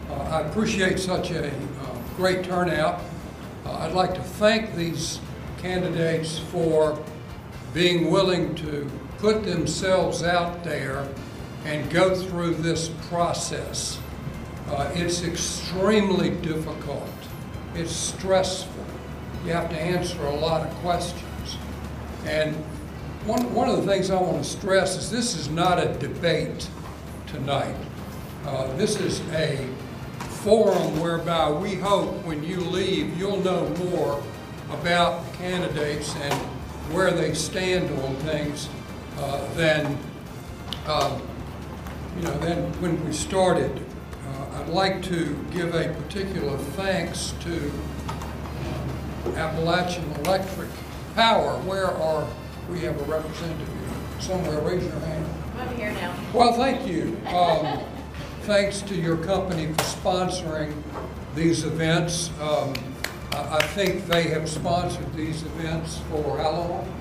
I appreciate such a great turnout. I'd like to thank these candidates for being willing to put themselves out there and go through this process. It's extremely difficult. It's stressful. You have to answer a lot of questions. And one of the things I want to stress is this is not a debate tonight. This is a forum whereby we hope when you leave you'll know more about the candidates and where they stand on things than when we started. I'd like to give a particular thanks to Appalachian Electric Power. We have a representative here somewhere. Raise your hand. I'm here now. Well, thank you. Thanks to your company for sponsoring these events. I think they have sponsored these events for how long?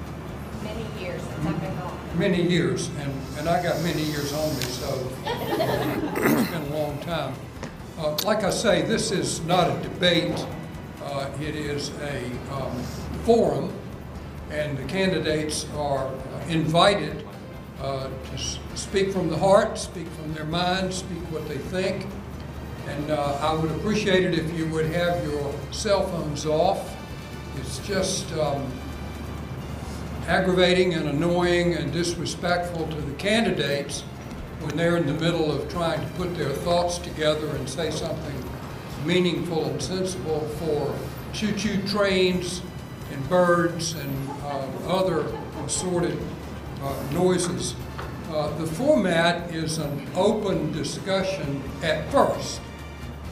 Many years since I've been home. Many years, and I got many years on me, so it's been a long time. Like I say, this is not a debate. It is a forum, and the candidates are invited to speak from the heart, speak from their mind, speak what they think. And I would appreciate it if you would have your cell phones off. It's just aggravating and annoying and disrespectful to the candidates when they're in the middle of trying to put their thoughts together and say something meaningful and sensible for choo-choo trains and birds and other assorted noises. The format is an open discussion at first,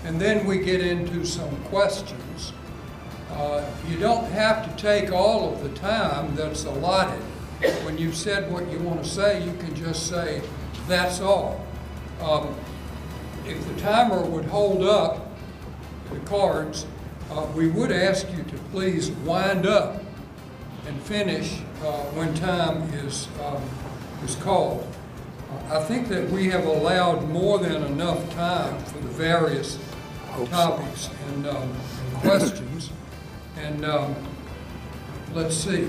and then we get into some questions. You don't have to take all of the time that's allotted. When you've said what you want to say, you can just say, that's all. If the timer would hold up the cards, we would ask you to please wind up and finish when time is called. I think that we have allowed more than enough time for the various topics and questions. And let's see.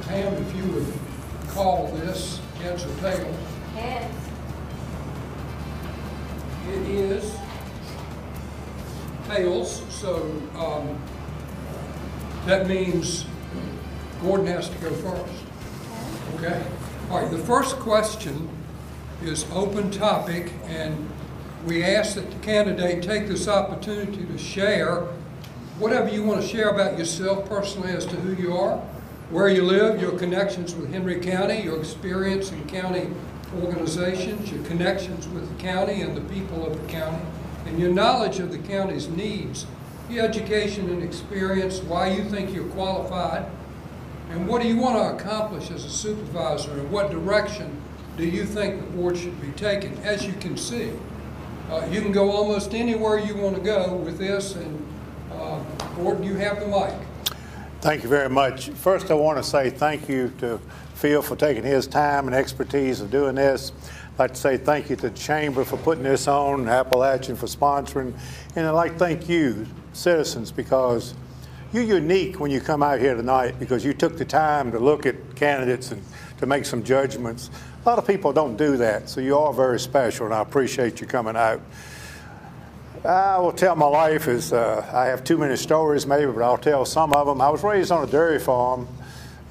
Pam, if you would call this heads or tails. Heads. It is tails, so that means Gordon has to go first. Okay? All right, the first question is open topic, and we ask that the candidate take this opportunity to share whatever you want to share about yourself personally as to who you are, where you live, your connections with Henry County, your experience in county organizations, your connections with the county and the people of the county, and your knowledge of the county's needs, your education and experience, why you think you're qualified, and what do you want to accomplish as a supervisor, and what direction do you think the board should be taking? As you can see, you can go almost anywhere you want to go with this, and Gordon, you have the mic. Thank you very much. First, I want to say thank you to Phil for taking his time and expertise of doing this. I'd like to say thank you to the Chamber for putting this on, Appalachian for sponsoring, and I'd like to thank you, citizens, because you're unique when you come out here tonight because you took the time to look at candidates and to make some judgments. A lot of people don't do that, so you are very special, and I appreciate you coming out. I will tell my life is, I have too many stories maybe, but I'll tell some of them. I was raised on a dairy farm,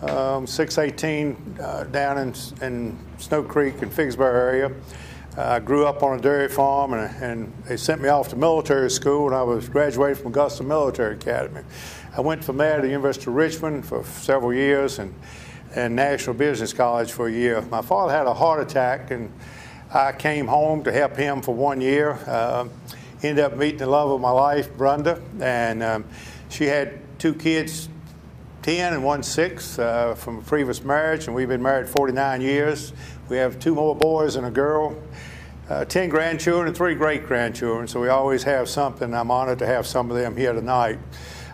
618 down in Snow Creek in Figsboro area. I grew up on a dairy farm, and they sent me off to military school, and I was graduated from Augusta Military Academy. I went from there to the University of Richmond for several years and National Business College for a year. My father had a heart attack, and I came home to help him for 1 year. Ended up meeting the love of my life, Brenda, and she had 2 kids, 10 and 1 6, from a previous marriage, and we've been married 49 years. We have 2 more boys and a girl, 10 grandchildren and 3 great-grandchildren, so we always have something. I'm honored to have some of them here tonight.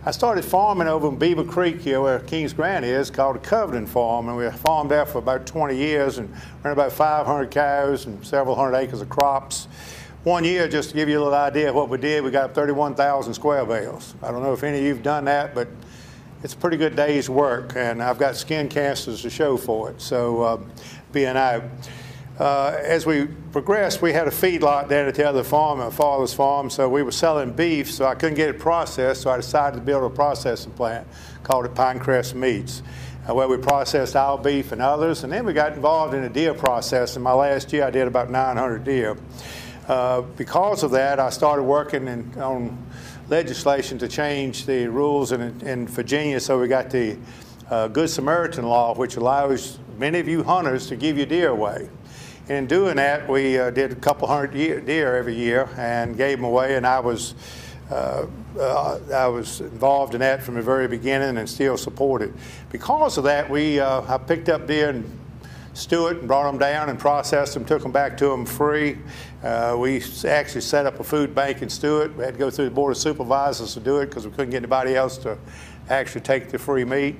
I started farming over in Beaver Creek here where King's Grant is, called the Covenant Farm, and we farmed there for about 20 years and ran about 500 cows and several hundred acres of crops. One year, just to give you a little idea of what we did, we got 31,000 square bales. I don't know if any of you have done that, but it's a pretty good day's work, and I've got skin cancers to show for it, so being out. As we progressed, we had a feedlot down at the other farm, my father's farm, so we were selling beef, so I couldn't get it processed, so I decided to build a processing plant, called it Pinecrest Meats, where we processed our beef and others, and then we got involved in a deer processing. My last year, I did about 900 deer. Because of that, I started working on legislation to change the rules in Virginia, so we got the Good Samaritan law, which allows many of you hunters to give your deer away. And in doing that, we did a couple hundred deer every year and gave them away, and I was involved in that from the very beginning and still support it. Because of that, I picked up deer in Stewart and brought them down and processed them, took them back to them free. We actually set up a food bank in Stewart. We had to go through the Board of Supervisors to do it because we couldn't get anybody else to actually take the free meat.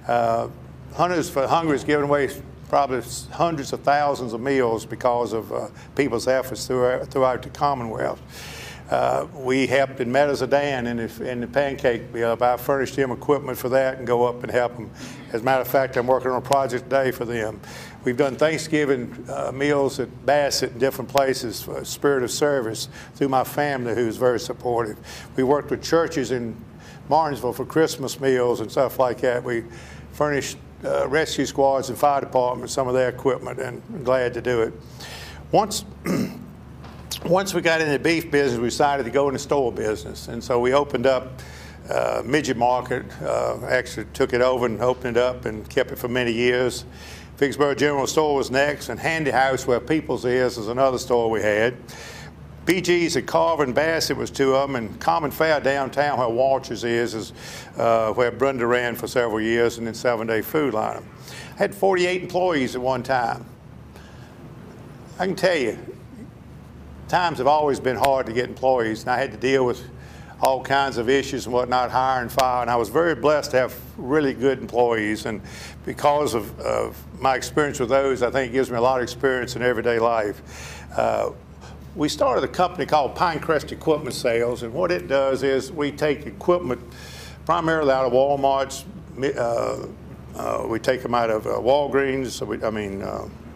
Hunters for Hungry is giving away probably hundreds of thousands of meals because of people's efforts throughout the Commonwealth. We helped in Meadows of Dan in the pancake bill. I furnished them equipment for that and go up and help them. As a matter of fact, I'm working on a project today for them. We've done Thanksgiving meals at Bassett in different places for Spirit of Service through my family, who's very supportive. We worked with churches in Martinsville for Christmas meals and stuff like that. We furnished rescue squads and fire departments some of their equipment, and I'm glad to do it. Once we got into the beef business, we decided to go in the store business, and so we opened up Midget Market, actually took it over and opened it up and kept it for many years. Vicksburg General Store was next, and Handy House, where People's is another store we had. BG's at Carver and Bassett was two of them, and Common Fair downtown, where Walters is where Brenda ran for several years, and then 7 Day Food Line. I had 48 employees at one time. I can tell you, times have always been hard to get employees, and I had to deal with all kinds of issues and whatnot, hire and fire, and I was very blessed to have really good employees, and because of my experience with those, I think it gives me a lot of experience in everyday life. We started a company called Pinecrest Equipment Sales, and what it does is we take equipment primarily out of Walmart's. We take them out of Walgreens,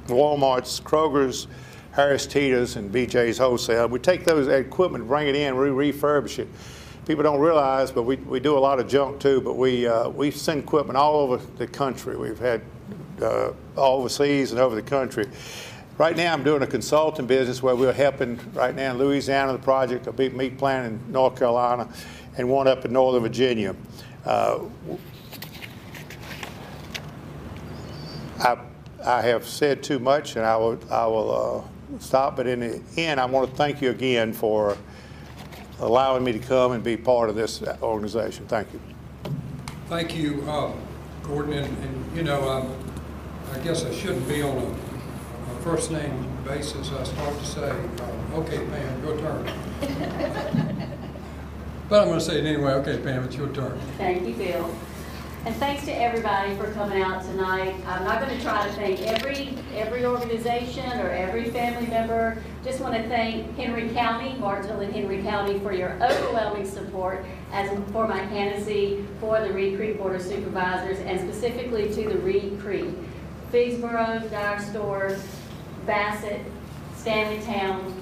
Walmart's, Kroger's, Harris Teeter's, and BJ's Wholesale. We take those equipment, bring it in, we refurbish it. People don't realize, but we do a lot of junk too, but we send equipment all over the country. We've had all overseas and over the country. Right now I'm doing a consulting business where we're helping right now in Louisiana, the project, a big meat plant in North Carolina, and one up in Northern Virginia. I have said too much, and I will stop, but in the end, I want to thank you again for allowing me to come and be part of this organization. Thank you. Thank you, Gordon, and you know, I guess I shouldn't be on a first name basis. I start to say, okay, Pam, your turn. But I'm going to say it anyway. Okay, Pam, it's your turn. Thank you, Bill. And thanks to everybody for coming out tonight. I'm not going to try to thank every organization or every family member. Just want to thank Henry County, Martinsville and Henry County, for your overwhelming support for my candidacy for the Reed Creek Board of Supervisors, and specifically to the Reed Creek. Figsboro, Dyer Store, Bassett, Stanleytown,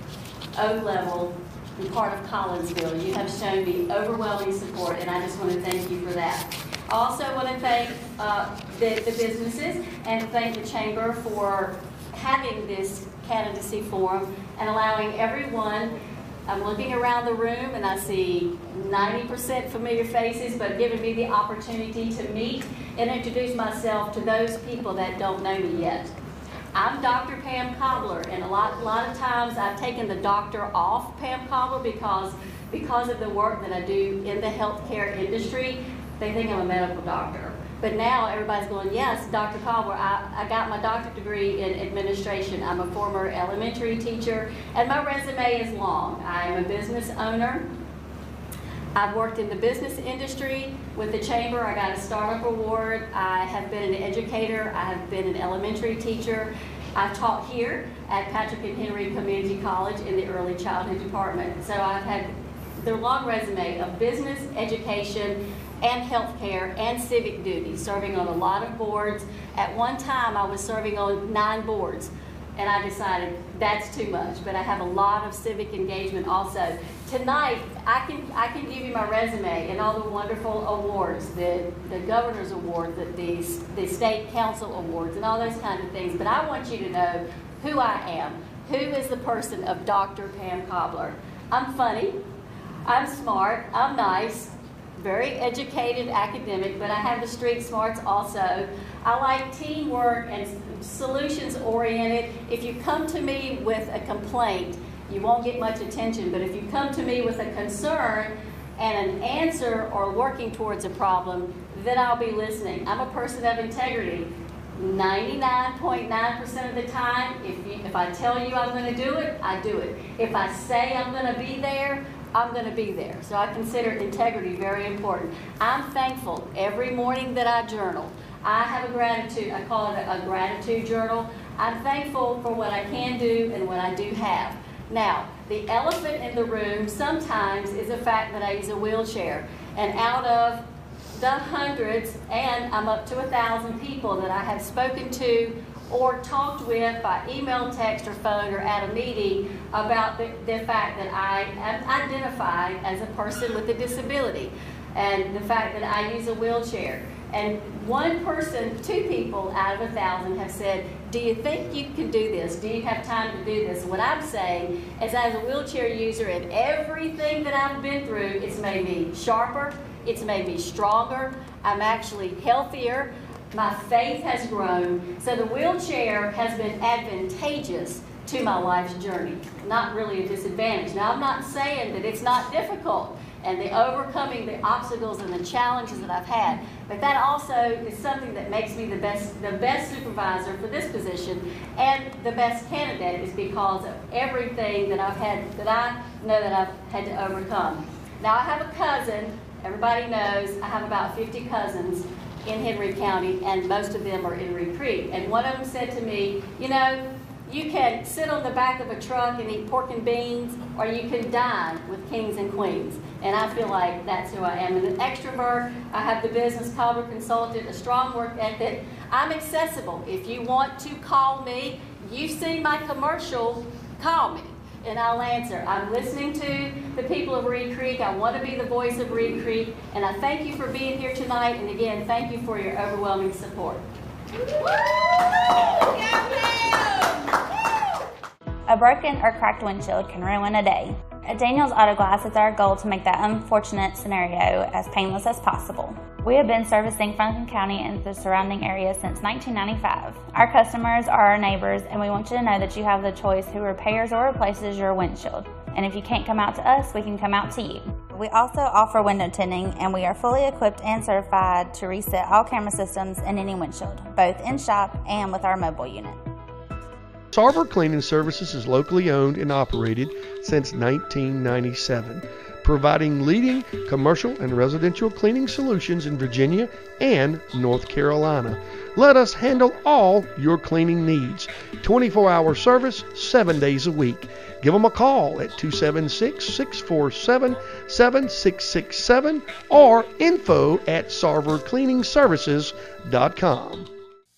Oak Level, and part of Collinsville. You have shown me overwhelming support, and I just want to thank you for that. I also want to thank the businesses and thank the Chamber for having this candidacy forum and allowing everyone. I'm looking around the room and I see 90% familiar faces, but giving me the opportunity to meet and introduce myself to those people that don't know me yet. I'm Dr. Pam Cobbler, and a lot of times I've taken the doctor off Pam Cobbler because of the work that I do in the healthcare industry. They think I'm a medical doctor. But now everybody's going, yes, Dr. Cobbler, I got my doctorate degree in administration. I'm a former elementary teacher, and my resume is long. I'm a business owner. I've worked in the business industry with the Chamber. I got a startup award. I have been an educator. I have been an elementary teacher. I've taught here at Patrick and Henry Community College in the early childhood department. So I've had the long resume of business, education, and healthcare and civic duty, serving on a lot of boards. At one time, I was serving on 9 boards, and I decided that's too much, but I have a lot of civic engagement also. Tonight, I can give you my resume and all the wonderful awards, the governor's award, the state council awards, and all those kinds of things, but I want you to know who I am. Who is the person of Dr. Pam Cobbler? I'm funny, I'm smart, I'm nice, very educated academic, but I have the street smarts also. I like teamwork and solutions oriented. If you come to me with a complaint, you won't get much attention, but if you come to me with a concern and an answer or working towards a problem, then I'll be listening. I'm a person of integrity. 99.9% of the time, if I tell you I'm going to do it, I do it. If I say I'm going to be there, I'm going to be there. So I consider integrity very important. I'm thankful every morning that I journal. I have a gratitude, I call it a gratitude journal. I'm thankful for what I can do and what I do have. Now, the elephant in the room sometimes is the fact that I use a wheelchair. And out of the hundreds, and I'm up to 1,000 people that I have spoken to or talked with by email, text, or phone, or at a meeting about the fact that I am identified as a person with a disability, and the fact that I use a wheelchair. And one person, 2 people out of 1,000 have said, do you think you can do this? Do you have time to do this? And what I'm saying is, as a wheelchair user and everything that I've been through, it's made me sharper, it's made me stronger, I'm actually healthier, my faith has grown. So the wheelchair has been advantageous to my life's journey, not really a disadvantage. Now, I'm not saying that it's not difficult and the overcoming the obstacles and the challenges that I've had, but that also is something that makes me the best supervisor for this position and the best candidate, is because of everything that I've had, that I know that I've had to overcome. Now, I have a cousin. Everybody knows I have about 50 cousins in Henry County, and most of them are in Reed Creek. And one of them said to me, you know, you can sit on the back of a truck and eat pork and beans, or you can dine with kings and queens. And I feel like that's who I am. And an extrovert, I have the business Cobbler consultant, a strong work ethic. I'm accessible. If you want to call me, you've seen my commercial, call me, and I'll answer. I'm listening to the people of Reed Creek. I want to be the voice of Reed Creek. And I thank you for being here tonight. And again, thank you for your overwhelming support. A broken or cracked windshield can ruin a day. At Daniels Auto Glass, it's our goal to make that unfortunate scenario as painless as possible. We have been servicing Franklin County and the surrounding area since 1995. Our customers are our neighbors, and we want you to know that you have the choice who repairs or replaces your windshield. And if you can't come out to us, we can come out to you. We also offer window tinting, and we are fully equipped and certified to reset all camera systems in any windshield, both in shop and with our mobile unit. Sarver Cleaning Services is locally owned and operated since 1997, providing leading commercial and residential cleaning solutions in Virginia and North Carolina. Let us handle all your cleaning needs. 24-hour service, 7 days a week. Give them a call at 276-647-7667 or info@sarvercleaningservices.com.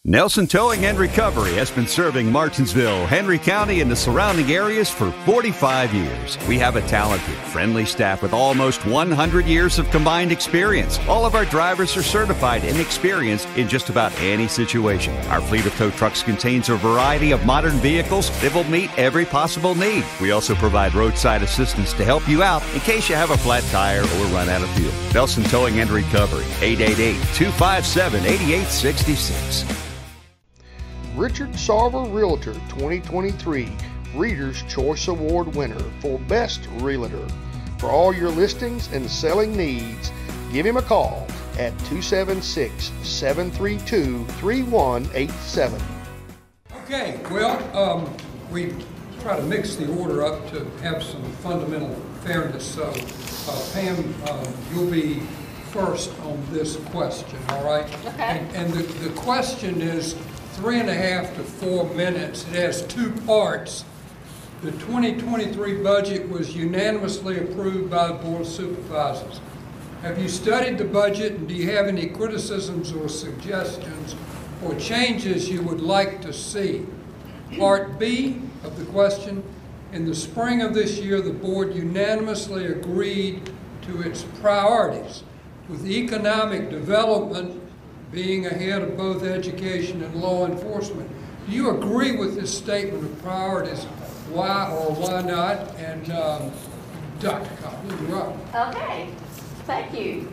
Nelson Towing and Recovery has been serving Martinsville, Henry County, and the surrounding areas for 45 years. We have a talented, friendly staff with almost 100 years of combined experience. All of our drivers are certified and experienced in just about any situation. Our fleet of tow trucks contains a variety of modern vehicles that will meet every possible need. We also provide roadside assistance to help you out in case you have a flat tire or run out of fuel. Nelson Towing and Recovery, 888-257-8866. Richard Sarver Realtor 2023 Reader's Choice Award winner for Best Realtor. For all your listings and selling needs, give him a call at 276-732-3187. Okay, well, we try to mix the order up to have some fundamental fairness. So, Pam, you'll be first on this question, all right? Okay. And the question is 3.5 to 4 minutes. It has two parts. The 2023 budget was unanimously approved by the Board of Supervisors. Have you studied the budget, and do you have any criticisms or suggestions or changes you would like to see? Part B of the question, in the spring of this year, the board unanimously agreed to its priorities, with economic development being ahead of both education and law enforcement. Do you agree with this statement of priorities? Why or why not? And Dr. Coughlin, you're up. Okay, thank you.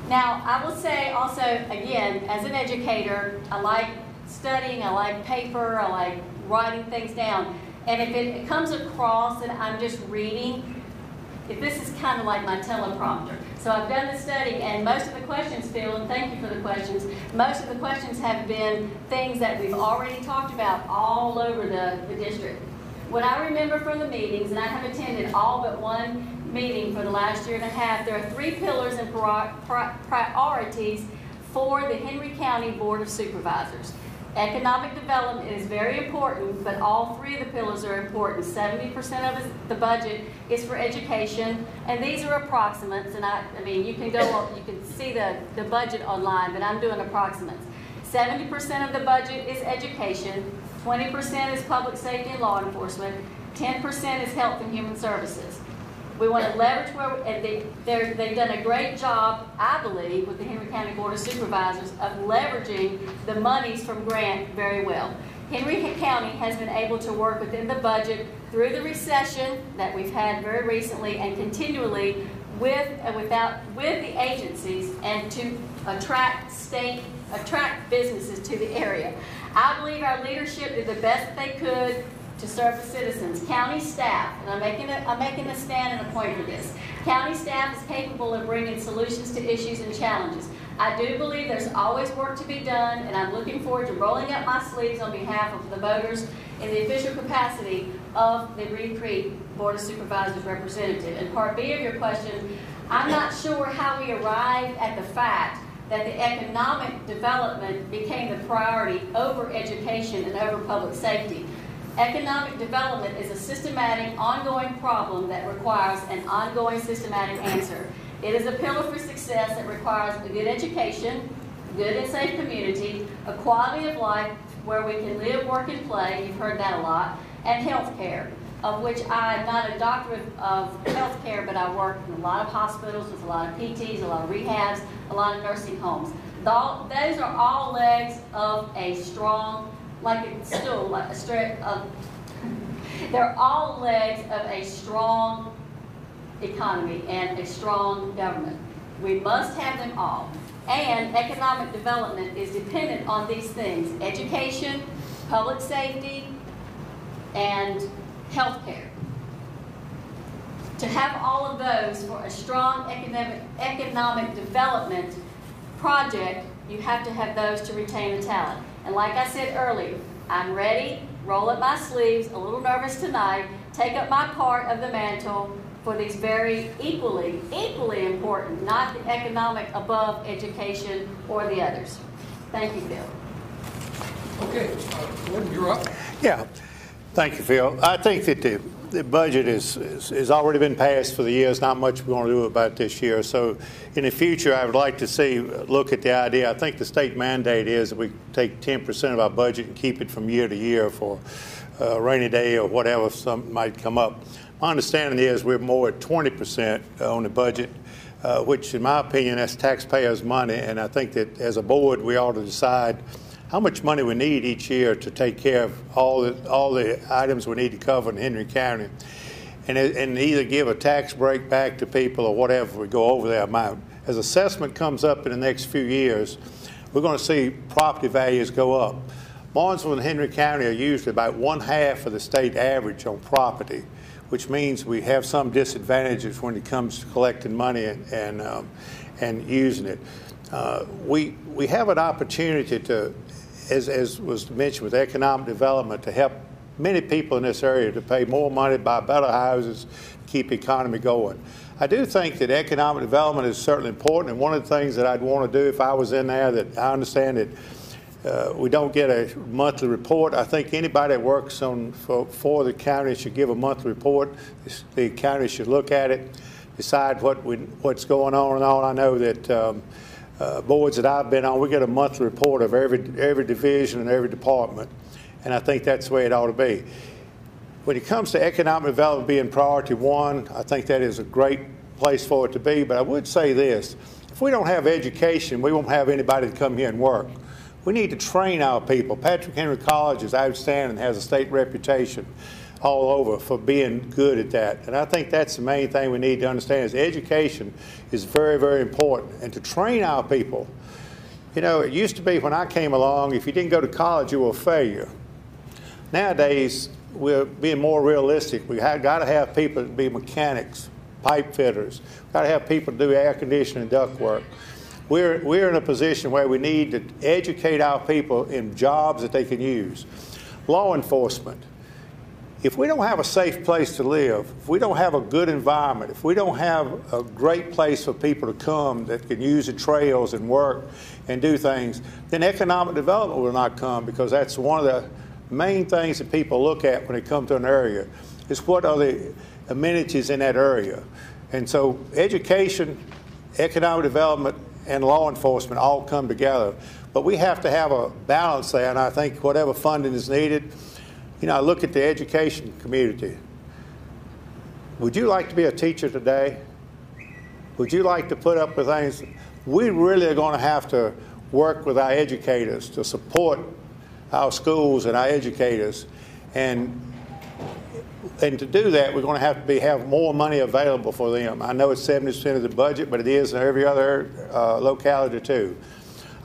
Now, I will say also, again, as an educator, I like studying, I like paper, I like writing things down. And if it comes across and I'm just reading, if this is kind of like my teleprompter. So I've done the study, and most of the questions, Phil, and thank you for the questions, most of the questions have been things that we've already talked about all over the district. What I remember from the meetings, and I have attended all but one meeting for the last year and a half, there are 3 pillars and priorities for the Henry County Board of Supervisors. Economic development is very important, but all 3 of the pillars are important. 70% of the budget is for education, and these are approximates, and I mean, you can go, you can see the budget online, but I'm doing approximates. 70% of the budget is education, 20% is public safety and law enforcement, 10% is health and human services. We want to leverage where, and they've done a great job, I believe, with the Henry County Board of Supervisors of leveraging the monies from grant very well. Henry County has been able to work within the budget through the recession that we've had very recently and continually with and without the agencies and to attract businesses to the area. I believe our leadership did the best that they could to serve the citizens. County staff, and I'm making a stand and a point for this. County staff is capable of bringing solutions to issues and challenges. I do believe there's always work to be done, and I'm looking forward to rolling up my sleeves on behalf of the voters in the official capacity of the Reed Creek Board of Supervisors representative. And part B of your question, I'm not sure how we arrived at the fact that the economic development became the priority over education and over public safety. Economic development is a systematic, ongoing problem that requires an ongoing systematic answer. It is a pillar for success that requires a good education, good and safe community, a quality of life where we can live, work, and play, you've heard that a lot, and health care, of which I'm not a doctor of health care, but I work in a lot of hospitals with a lot of PTs, a lot of rehabs, a lot of nursing homes. Those are all legs of a strong, like a stool, like a straight they're all legs of a strong economy and a strong government. We must have them all. And economic development is dependent on these things: education, public safety, and health care. To have all of those for a strong economic development project, you have to have those to retain the talent. And like I said earlier, I'm ready, roll up my sleeves, a little nervous tonight, take up my part of the mantle for these very equally important, not the economic above education or the others. Thank you, Phil. Okay, Gordon, you're up. Yeah, thank you, Phil. I think that the budget is already been passed for the year. There's not much we're going to do about this year. So in the future, I would like to look at the idea. I think the state mandate is that we take 10% of our budget and keep it from year to year for a rainy day or whatever something might come up. My understanding is we're more at 20% on the budget, which in my opinion, that's taxpayers' money. And I think that as a board, we ought to decide how much money we need each year to take care of all the items we need to cover in Henry County, and either give a tax break back to people or whatever we go over that amount. As assessment comes up in the next few years, we're going to see property values go up. Martinsville and Henry County are usually about 1/2 of the state average on property, which means we have some disadvantages when it comes to collecting money and using it. We have an opportunity to, as was mentioned with economic development, to help many people in this area to pay more money, buy better houses, keep the economy going. I do think that economic development is certainly important, and one of the things that I'd want to do if I was in there, that I understand that we don't get a monthly report. I think anybody that works for the county should give a monthly report. The county should look at it, decide what's going on and all. I know that boards that I've been on, we get a monthly report of every division and every department, and I think that's the way it ought to be. When it comes to economic development being priority one, I think that is a great place for it to be, but I would say this: if we don't have education, we won't have anybody to come here and work. We need to train our people. Patrick Henry College is outstanding, has a state reputation all over for being good at that. And I think that's the main thing we need to understand is education is very, very important. And to train our people, you know, it used to be when I came along, if you didn't go to college, you were a failure. Nowadays, we're being more realistic. We have got to have people to be mechanics, pipe fitters. We've got to have people to do air conditioning and duct work. We're in a position where we need to educate our people in jobs that they can use. Law enforcement. If we don't have a safe place to live, if we don't have a good environment, if we don't have a great place for people to come that can use the trails and work and do things, then economic development will not come, because that's one of the main things that people look at when they come to an area, is what are the amenities in that area. And so education, economic development, and law enforcement all come together. But we have to have a balance there, and I think whatever funding is needed, you know, I look at the education community. Would you like to be a teacher today? Would you like to put up with things? We really are going to have to work with our educators to support our schools and our educators. And to do that, we're going to have more money available for them. I know it's 70% of the budget, but it is in every other locality too.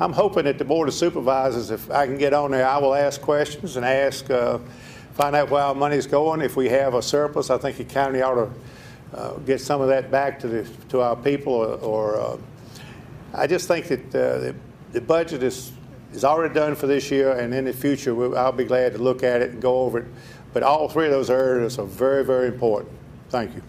I'm hoping that the Board of Supervisors, if I can get on there, I will ask questions and find out where our money's going. If we have a surplus, I think the county ought to get some of that back to our people. I just think that the budget is already done for this year, and in the future, I'll be glad to look at it and go over it. But all three of those areas are very, very important. Thank you.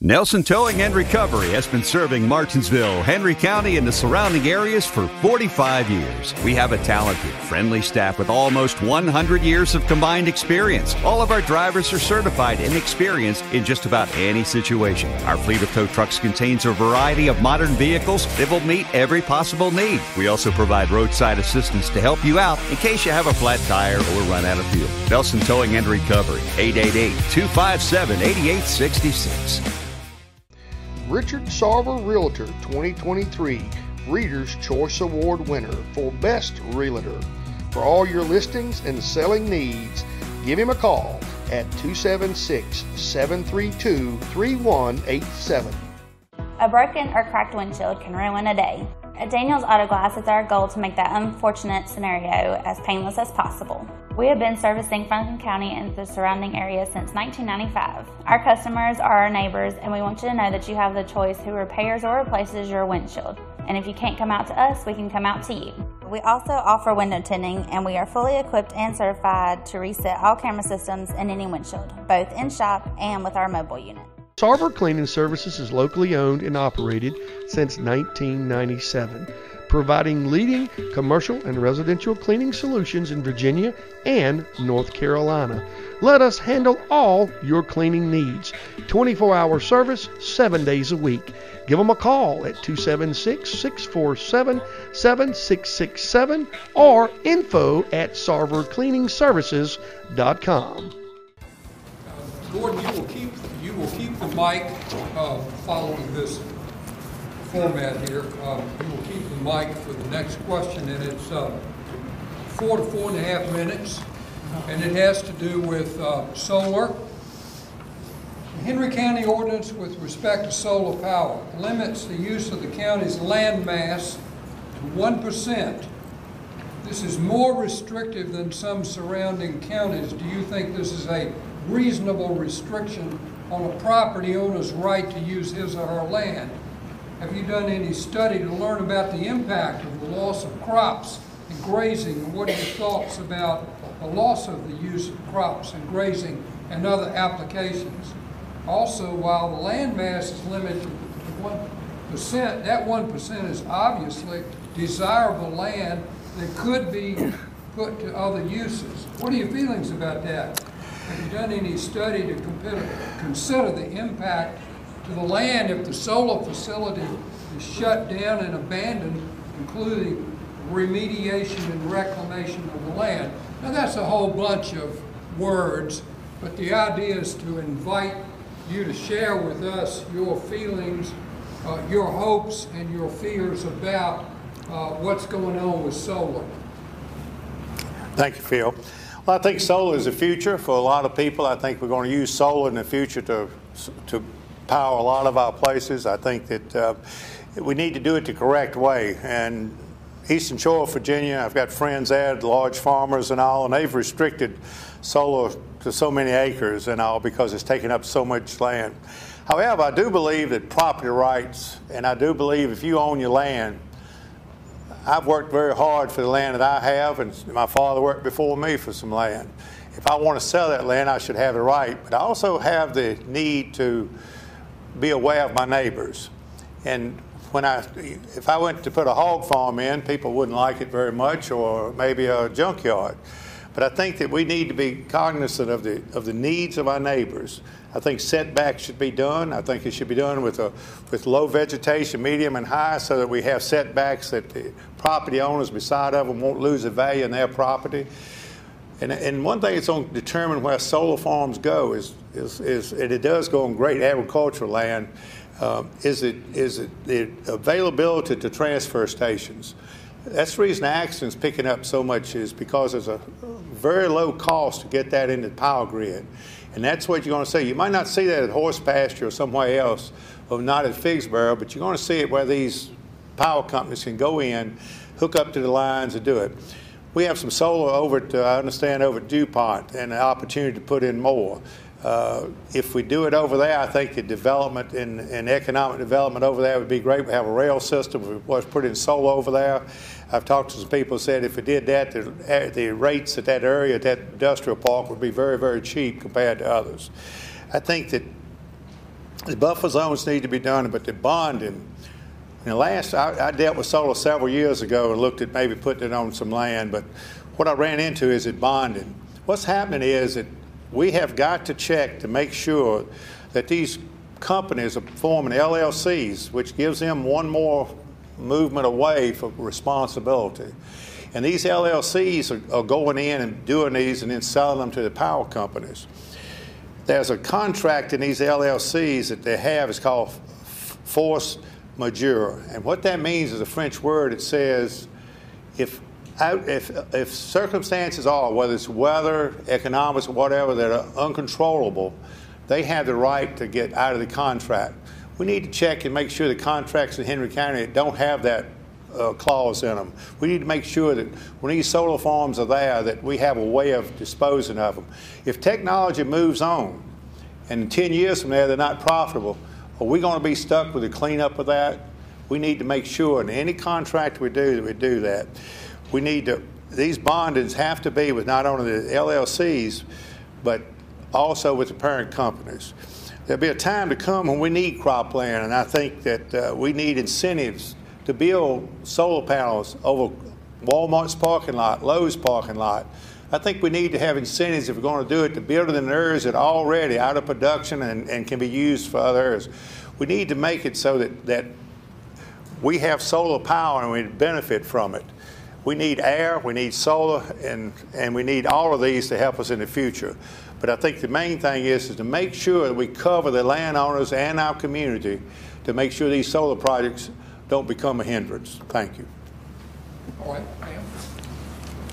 Nelson Towing and Recovery has been serving Martinsville, Henry County, and the surrounding areas for 45 years. We have a talented, friendly staff with almost 100 years of combined experience. All of our drivers are certified and experienced in just about any situation. Our fleet of tow trucks contains a variety of modern vehicles that will meet every possible need. We also provide roadside assistance to help you out in case you have a flat tire or run out of fuel. Nelson Towing and Recovery, 888-257-8866. Richard Sarver Realtor 2023 Reader's Choice Award winner for Best Realtor. For all your listings and selling needs, give him a call at 276-732-3187. A broken or cracked windshield can ruin a day. At Daniels Auto Glass, it's our goal to make that unfortunate scenario as painless as possible. We have been servicing Franklin County and the surrounding area since 1995. Our customers are our neighbors, and we want you to know that you have the choice who repairs or replaces your windshield. And if you can't come out to us, we can come out to you. We also offer window tinting, and we are fully equipped and certified to reset all camera systems in any windshield, both in shop and with our mobile unit. Sarver Cleaning Services is locally owned and operated since 1997, providing leading commercial and residential cleaning solutions in Virginia and North Carolina. Let us handle all your cleaning needs. 24-hour service, 7 days a week. Give them a call at 276-647-7667 or info@sarvercleaningservices.com. Gordon, you will keep the mic following this format here. You will keep the mic for the next question, and it's 4 to 4.5 minutes, and it has to do with solar. The Henry County ordinance with respect to solar power limits the use of the county's land mass to 1%. This is more restrictive than some surrounding counties. Do you think this is a reasonable restriction on a property owner's right to use his or her land? Have you done any study to learn about the impact of the loss of crops and grazing, and what are your thoughts about the loss of the use of crops and grazing and other applications? Also, while the land mass is limited to 1%, that 1% is obviously desirable land that could be put to other uses. What are your feelings about that? Have you done any study to consider the impact to the land if the solar facility is shut down and abandoned, including remediation and reclamation of the land? Now that's a whole bunch of words, but the idea is to invite you to share with us your feelings, your hopes and your fears about what's going on with solar. Thank you, Phil. Well, I think solar is the future for a lot of people. I think we're going to use solar in the future to power a lot of our places. I think that we need to do it the correct way. And Eastern Shore of Virginia, I've got friends there, large farmers and all, and they've restricted solar to so many acres and all because it's taking up so much land. However, I do believe that property rights, and I do believe if you own your land, I've worked very hard for the land that I have, and my father worked before me for some land. If I want to sell that land, I should have the right, but I also have the need to be aware of my neighbors. And if I went to put a hog farm in, people wouldn't like it very much, or maybe a junkyard. But I think that we need to be cognizant of the needs of our neighbors. I think setbacks should be done. I think it should be done with low vegetation, medium and high, so that we have setbacks that the property owners beside of them won't lose the value in their property. And one thing that's going to determine where solar farms go is and it does go on great agricultural land, is the availability to transfer stations. That's the reason accidents picking up so much, is because there's a very low cost to get that into the power grid. And that's what you're going to see. You might not see that at horse pasture or somewhere else, or not at Figsboro, but you're going to see it where these power companies can go in, hook up to the lines and do it. We have some solar over at, I understand, over at DuPont, and the opportunity to put in more. If we do it over there, I think the development and economic development over there would be great. We have a rail system. We was put in solar over there. I've talked to some people who said if we did that, the rates at that area, at that industrial park, would be very, very cheap compared to others. I think that the buffer zones need to be done, but the bonding. I dealt with solar several years ago and looked at maybe putting it on some land, but what I ran into is that bonding. What's happening is that we have got to check to make sure that these companies are forming LLCs, which gives them one more movement away from responsibility. And these LLCs are going in and doing these and then selling them to the power companies. There's a contract in these LLCs that they have. It's called force majeure. And what that means is a French word. It says if circumstances are, whether it's weather, economics, or whatever, that are uncontrollable, they have the right to get out of the contract. We need to check and make sure the contracts in Henry County don't have that clause in them. We need to make sure that when these solar farms are there, that we have a way of disposing of them. If technology moves on, and in 10 years from now they're not profitable, are we going to be stuck with the cleanup of that? We need to make sure in any contract we do that we do that. We need to, these bondings have to be with not only the LLCs, but also with the parent companies. There'll be a time to come when we need cropland, and I think that we need incentives to build solar panels over Walmart's parking lot, Lowe's parking lot. I think we need to have incentives, if we're going to do it, to build it in areas that are already out of production and can be used for other areas. We need to make it so that we have solar power and we benefit from it. We need air, we need solar, and we need all of these to help us in the future. But I think the main thing is to make sure that we cover the landowners and our community to make sure these solar projects don't become a hindrance. Thank you. All right,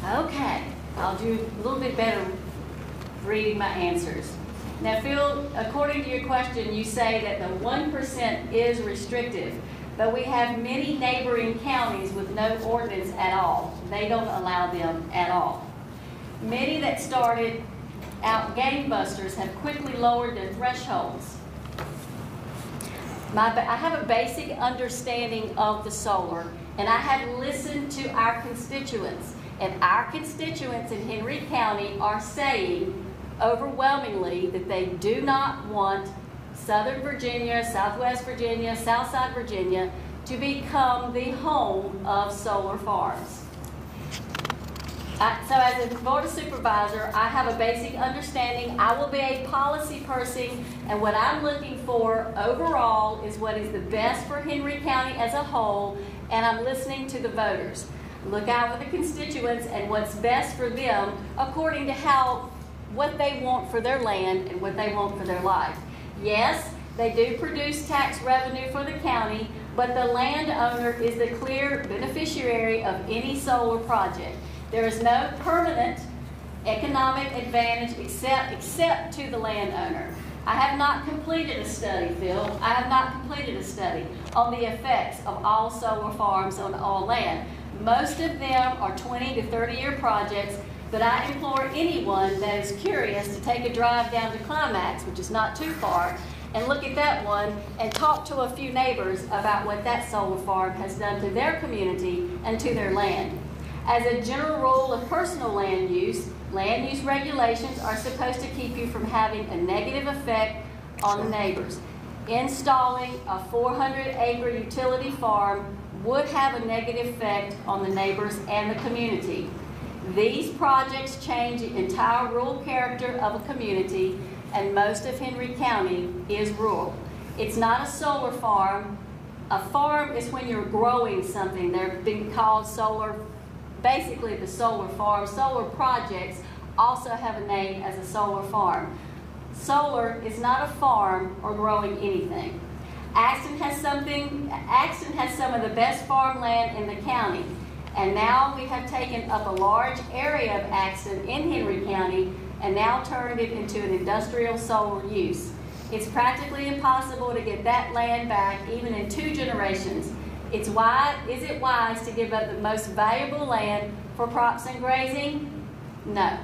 ma'am. Okay, I'll do a little bit better reading my answers. Now, Phil, according to your question, you say that the 1% is restrictive, but we have many neighboring counties with no ordinance at all. They don't allow them at all. Many that started out gangbusters have quickly lowered their thresholds. I have a basic understanding of the solar, and I have listened to our constituents. And our constituents in Henry County are saying overwhelmingly that they do not want Southern Virginia, Southwest Virginia, Southside Virginia to become the home of solar farms. So as a Board of Supervisor, I have a basic understanding. I will be a policy person, and what I'm looking for overall is what is the best for Henry County as a whole, and I'm listening to the voters. Look out for the constituents and what's best for them according to what they want for their land and what they want for their life. Yes, they do produce tax revenue for the county, but the landowner is the clear beneficiary of any solar project. There is no permanent economic advantage except to the landowner. I have not completed a study, Phil. I have not completed a study on the effects of all solar farms on all land. Most of them are 20 to 30-year projects, but I implore anyone that is curious to take a drive down to Climax, which is not too far, and look at that one and talk to a few neighbors about what that solar farm has done to their community and to their land. As a general rule of personal land use regulations are supposed to keep you from having a negative effect on the neighbors. Installing a 400-acre utility farm would have a negative effect on the neighbors and the community. These projects change the entire rural character of a community, and most of Henry County is rural. It's not a solar farm. A farm is when you're growing something. They're being called solar, basically the solar farm. Solar projects also have a name as a solar farm. Solar is not a farm or growing anything. Axton has some of the best farmland in the county, and now we have taken up a large area of Axton in Henry County and now turned it into an industrial solar use. It's practically impossible to get that land back even in 2 generations. Is it wise to give up the most valuable land for crops and grazing? No.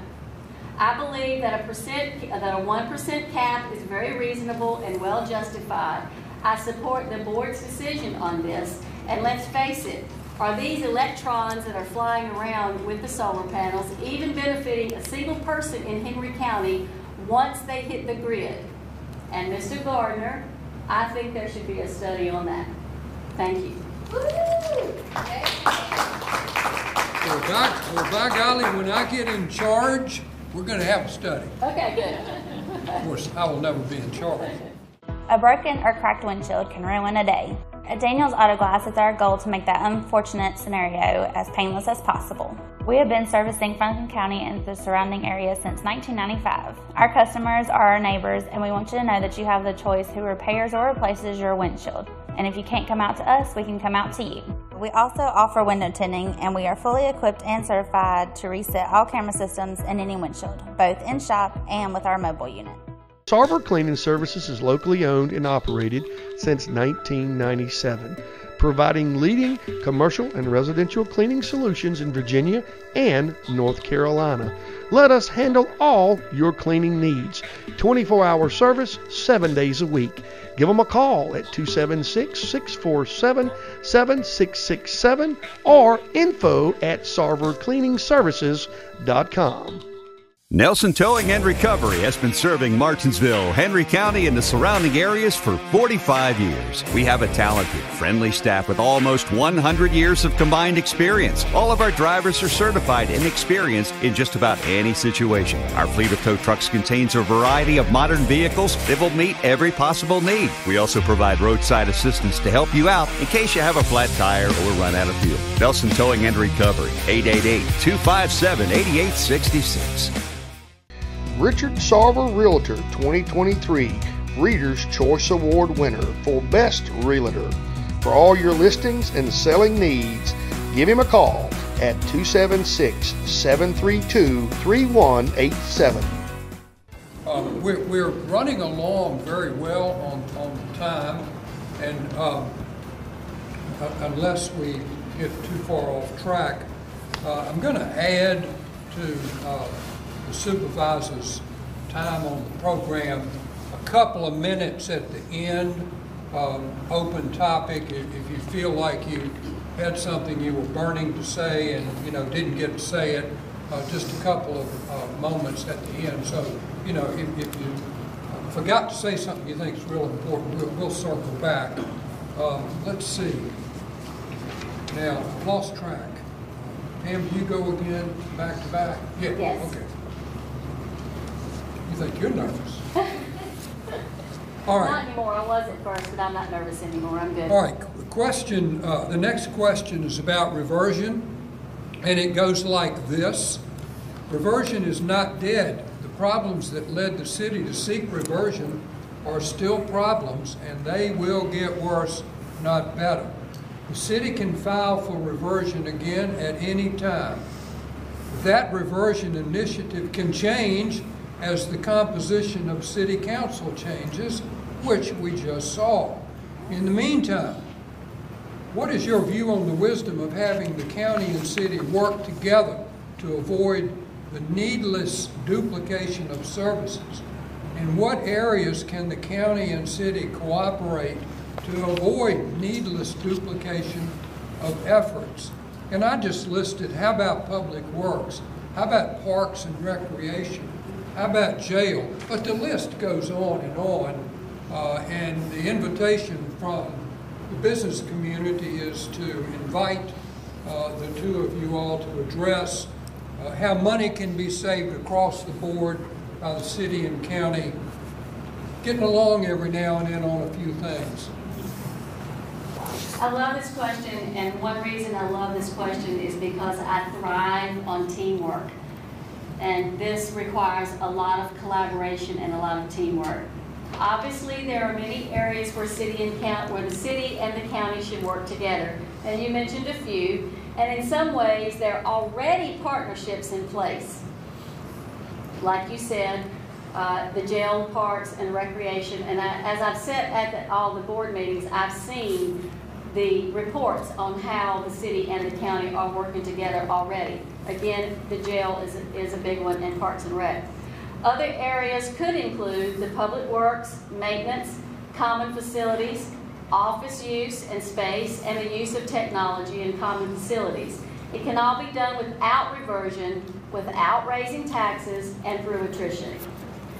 I believe that a 1% cap is very reasonable and well justified. I support the board's decision on this, and let's face it, are these electrons that are flying around with the solar panels even benefiting a single person in Henry County once they hit the grid? And Mr. Gardner, I think there should be a study on that. Thank you. Well, by golly, when I get in charge, we're going to have a study. Okay, good. Of course, I will never be in charge. A broken or cracked windshield can ruin a day. At Daniels Auto Glass, it's our goal to make that unfortunate scenario as painless as possible. We have been servicing Franklin County and the surrounding area since 1995. Our customers are our neighbors, and we want you to know that you have the choice who repairs or replaces your windshield. And if you can't come out to us, we can come out to you. We also offer window tinting, and we are fully equipped and certified to reset all camera systems in any windshield, both in shop and with our mobile unit. Sarver Cleaning Services is locally owned and operated since 1997, providing leading commercial and residential cleaning solutions in Virginia and North Carolina. Let us handle all your cleaning needs. 24-hour service, 7 days a week. Give them a call at 276-647-7667 or info@sarvercleaningservices.com. Nelson Towing and Recovery has been serving Martinsville-Henry County and the surrounding areas for 45 years. We have a talented, friendly staff with almost 100 years of combined experience. All of our drivers are certified and experienced in just about any situation. Our fleet of tow trucks contains a variety of modern vehicles that will meet every possible need. We also provide roadside assistance to help you out in case you have a flat tire or run out of fuel. Nelson Towing and Recovery, 888-257-8866. Richard Sarver Realtor 2023 Reader's Choice Award winner for Best Realtor. For all your listings and selling needs, give him a call at 276-732-3187. We're running along very well on time, and unless we get too far off track, I'm going to add to the supervisor's time on the program a couple of minutes at the end, open topic. If you feel like you had something you were burning to say and didn't get to say it, just a couple of moments at the end. So if you forgot to say something you think is real important, we'll circle back. Let's see. Now, I've lost track. Pam, do you go again back to back? Yeah, Yes. okay. You think you're nervous? All right. Not anymore. I was at first, but I'm not nervous anymore. I'm good. All right, question, the next question is about reversion, and it goes like this. Reversion is not dead. The problems that led the city to seek reversion are still problems, and they will get worse, not better. The city can file for reversion again at any time. That reversion initiative can change as the composition of city council changes, which we just saw. In the meantime, what is your view on the wisdom of having the county and city work together to avoid the needless duplication of services? In what areas can the county and city cooperate to avoid needless duplication of efforts? And I just listed, how about public works? How about parks and recreation? How about jail? But the list goes on, and the invitation from the business community is to invite the two of you all to address how money can be saved across the board by the city and county, getting along every now and then on a few things. I love this question, and one reason I love this question is because I thrive on teamwork. And this requires a lot of collaboration and a lot of teamwork. Obviously, there are many areas where the city and the county should work together. And you mentioned a few, and in some ways, there are already partnerships in place. Like you said, the jail, parks, and recreation. And as I've said at all the board meetings, I've seen the reports on how the city and the county are working together already. Again, the jail is a big one, and parks and rec. Other areas could include the public works, maintenance, common facilities, office use and space, and the use of technology in common facilities. It can all be done without reversion, without raising taxes, and through attrition.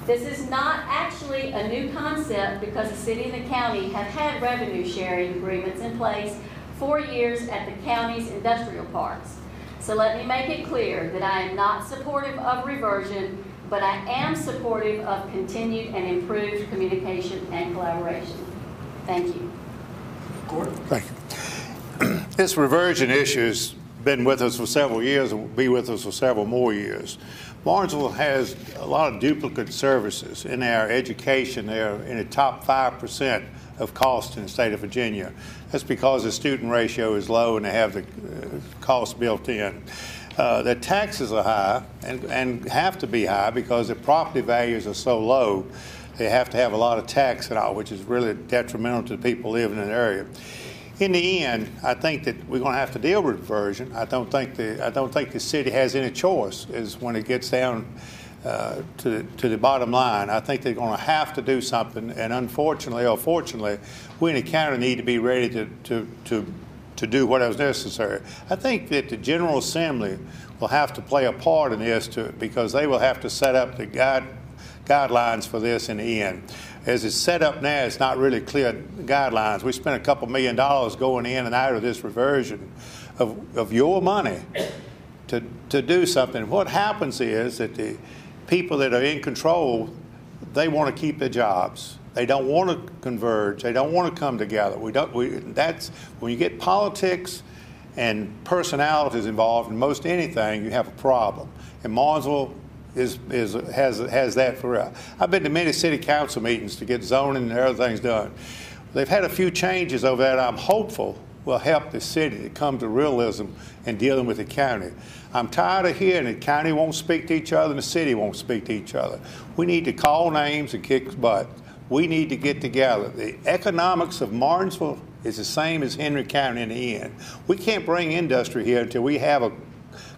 This is not actually a new concept because the city and the county have had revenue sharing agreements in place for years at the county's industrial parks. So let me make it clear that I am not supportive of reversion, but I am supportive of continued and improved communication and collaboration. Thank you. Gordon? Thank you. This reversion issue has been with us for several years and will be with us for several more years. Martinsville has a lot of duplicate services in our education. They're in the top 5% of cost in the state of Virginia. That's because the student ratio is low and they have the cost built in. Their taxes are high and have to be high because the property values are so low. They have to have a lot of tax and all, which is really detrimental to the people living in the area. In the end, I think that we're going to have to deal with reversion. I don't think the city has any choice is when it gets down to the bottom line. I think they're going to have to do something, and unfortunately or fortunately, we in the county need to be ready to do what is necessary. I think that the General Assembly will have to play a part in this because they will have to set up the guidelines for this in the end. As it's set up now, it's not really clear guidelines. We spent a couple $1 million going in and out of this reversion of your money to do something. What happens is that the people that are in control, they want to keep their jobs. They don't want to converge. They don't want to come together. That's when you get politics and personalities involved in most anything, you have a problem. And Martinsville has that for us. I've been to many city council meetings to get zoning and other things done. They've had a few changes over that I'm hopeful will help the city to come to realism in dealing with the county. I'm tired of hearing the county won't speak to each other and the city won't speak to each other. We need to call names and kick butt. We need to get together. The economics of Martinsville is the same as Henry County in the end. We can't bring industry here until we have a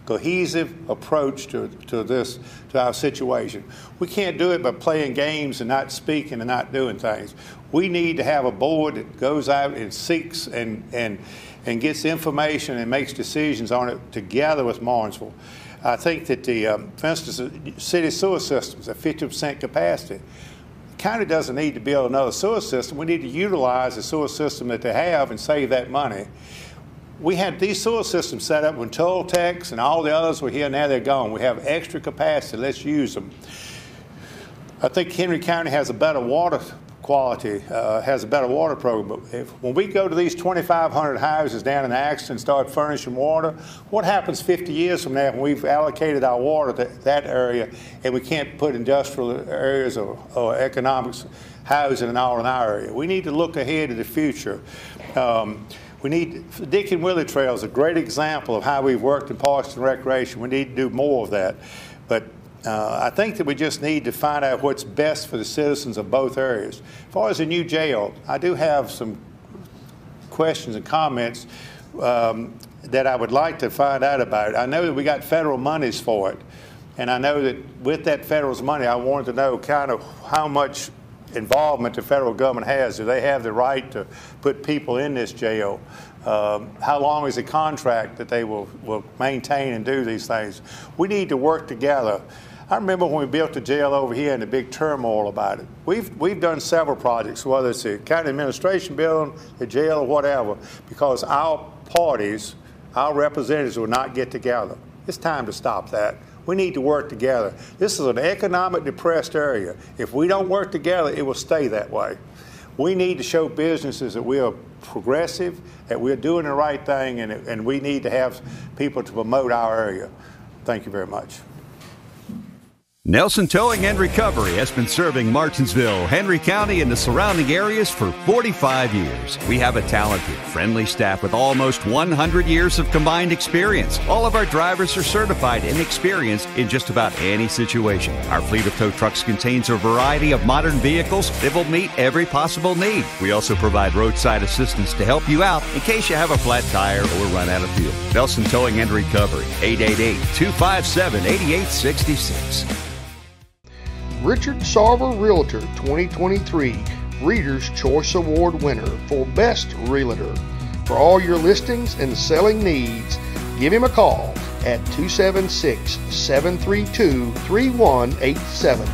cohesive approach to our situation. We can't do it by playing games and not speaking and not doing things. We need to have a board that goes out and seeks and gets information and makes decisions on it together with Martinsville. I think that for instance, the city sewer systems at 50% capacity. The county doesn't need to build another sewer system. We need to utilize the sewer system that they have and save that money. we had these sewer systems set up when Toltecs and all the others were here. Now they're gone. We have extra capacity. Let's use them. I think Henry County has a better water quality, has a better water program. But when we go to these 2,500 houses down in Axton and start furnishing water, what happens 50 years from now when we've allocated our water to that area and we can't put industrial areas or economics housing and all in our area? We need to look ahead to the future. We need, Dick and Willie Trail is a great example of how we've worked in Parks and Recreation. We need to do more of that. But I think that we just need to find out what's best for the citizens of both areas. As far as the new jail, I do have some questions and comments that I would like to find out about. I know that we got federal monies for it, and I know that with that federal money, I wanted to know kind of how much involvement the federal government has. Do they have the right to put people in this jail? How long is the contract that they will maintain and do these things? We need to work together. I remember when we built the jail over here and the big turmoil about it. We've done several projects, whether it's the county administration building, the jail, or whatever, because our parties, our representatives will not get together. It's time to stop that. We need to work together. This is an economic depressed area. If we don't work together, it will stay that way. We need to show businesses that we are progressive, that we're doing the right thing, and we need to have people to promote our area. Thank you very much. Nelson Towing and Recovery has been serving Martinsville, Henry County, and the surrounding areas for 45 years. We have a talented, friendly staff with almost 100 years of combined experience. All of our drivers are certified and experienced in just about any situation. Our fleet of tow trucks contains a variety of modern vehicles that will meet every possible need. We also provide roadside assistance to help you out in case you have a flat tire or run out of fuel. Nelson Towing and Recovery, 888-257-8866. Richard Sarver Realtor 2023 Reader's Choice Award winner for Best Realtor. For all your listings and selling needs, give him a call at 276-732-3187.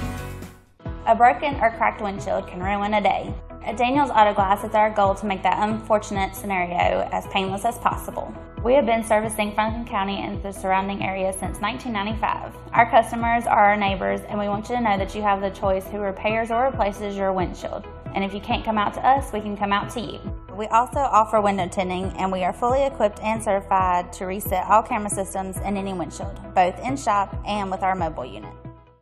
A broken or cracked windshield can ruin a day. At Daniels Auto Glass, it's our goal to make that unfortunate scenario as painless as possible. We have been servicing Franklin County and the surrounding area since 1995. Our customers are our neighbors, and we want you to know that you have the choice who repairs or replaces your windshield. And if you can't come out to us, we can come out to you. We also offer window tinting, and we are fully equipped and certified to reset all camera systems in any windshield, both in shop and with our mobile unit.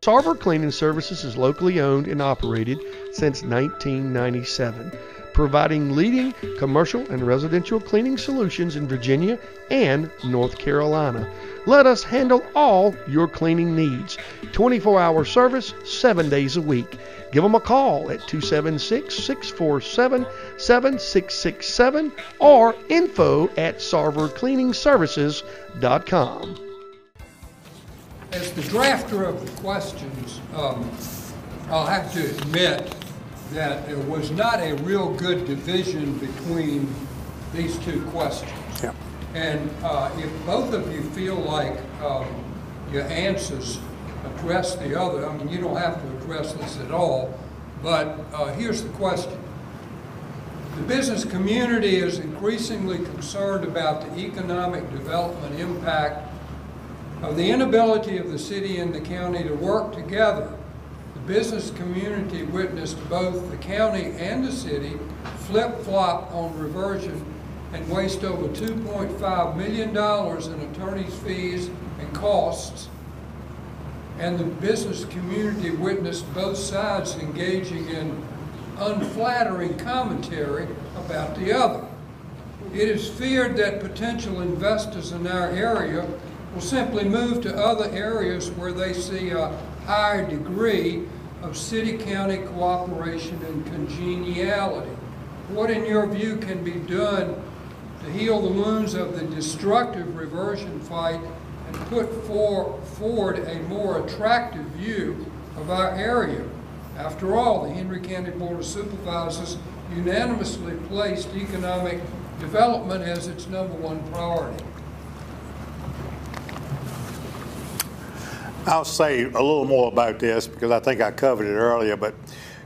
Sarver Cleaning Services is locally owned and operated since 1997, providing leading commercial and residential cleaning solutions in Virginia and North Carolina. Let us handle all your cleaning needs. 24-hour service, 7 days a week. Give them a call at 276-647-7667 or info@sarvercleaningservices.com. As the drafter of the questions, I'll have to admit that there was not a real good division between these two questions. Yeah. And if both of you feel like your answers address the other, I mean, you don't have to address this at all, but here's the question. The business community is increasingly concerned about the economic development impact of the inability of the city and the county to work together. The business community witnessed both the county and the city flip-flop on reversion and waste over $2.5 million in attorney's fees and costs. And the business community witnessed both sides engaging in unflattering commentary about the other. It is feared that potential investors in our area will simply move to other areas where they see a higher degree of city-county cooperation and congeniality. What, in your view, can be done to heal the wounds of the destructive reversion fight and put forward a more attractive view of our area? After all, the Henry County Board of Supervisors unanimously placed economic development as its #1 priority. I'll say a little more about this because I think I covered it earlier, but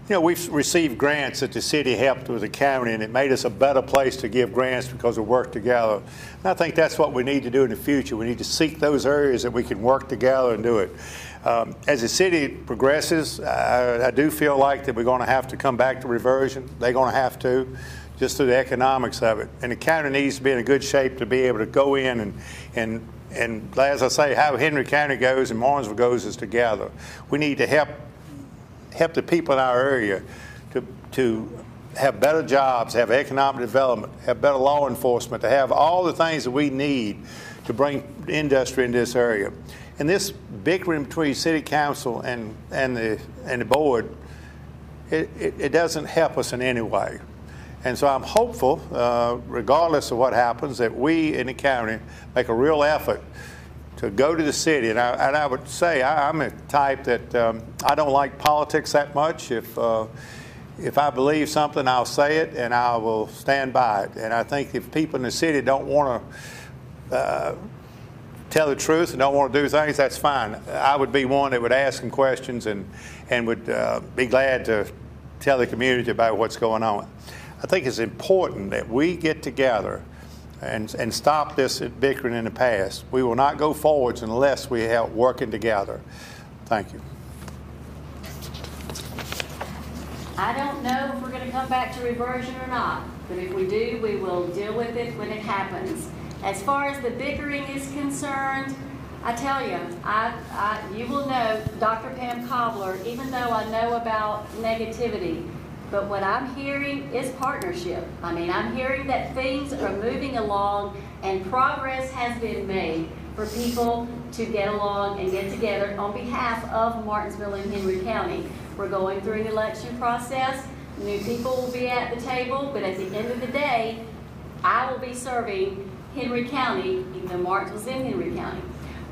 You know, we've received grants that the city helped with the county, and it made us a better place to give grants because we work together. And I think that's what we need to do in the future. We need to seek those areas that we can work together and do it. As the city progresses, I do feel like that we're going to have to come back to reversion. They're going to have to, just through the economics of it. And the county needs to be in a good shape to be able to go in and as I say, how Henry County goes and Martinsville goes is together. We need to help the people in our area to have better jobs, have economic development, have better law enforcement, to have all the things that we need to bring industry in this area. And this bickering between city council and the board, it doesn't help us in any way. And so I'm hopeful, regardless of what happens, that we in the county make a real effort to go to the city. And I would say I'm a type that I don't like politics that much. If I believe something, I'll say it and I will stand by it. And I think if people in the city don't want to tell the truth and don't want to do things, that's fine. I would be one that would ask them questions and would be glad to tell the community about what's going on. I think it's important that we get together and stop this bickering in the past. We will not go forwards unless we have working together. Thank you. I don't know if we're going to come back to reversion or not, but if we do, we will deal with it when it happens. As far as the bickering is concerned, I tell you, you will know Dr. Pam Cobbler, even though I know about negativity, but what I'm hearing is partnership. I mean, I'm hearing that things are moving along and progress has been made for people to get along and get together on behalf of Martinsville and Henry County. We're going through an election process. New people will be at the table, but at the end of the day, I will be serving Henry County, even though Martinsville's in Henry County.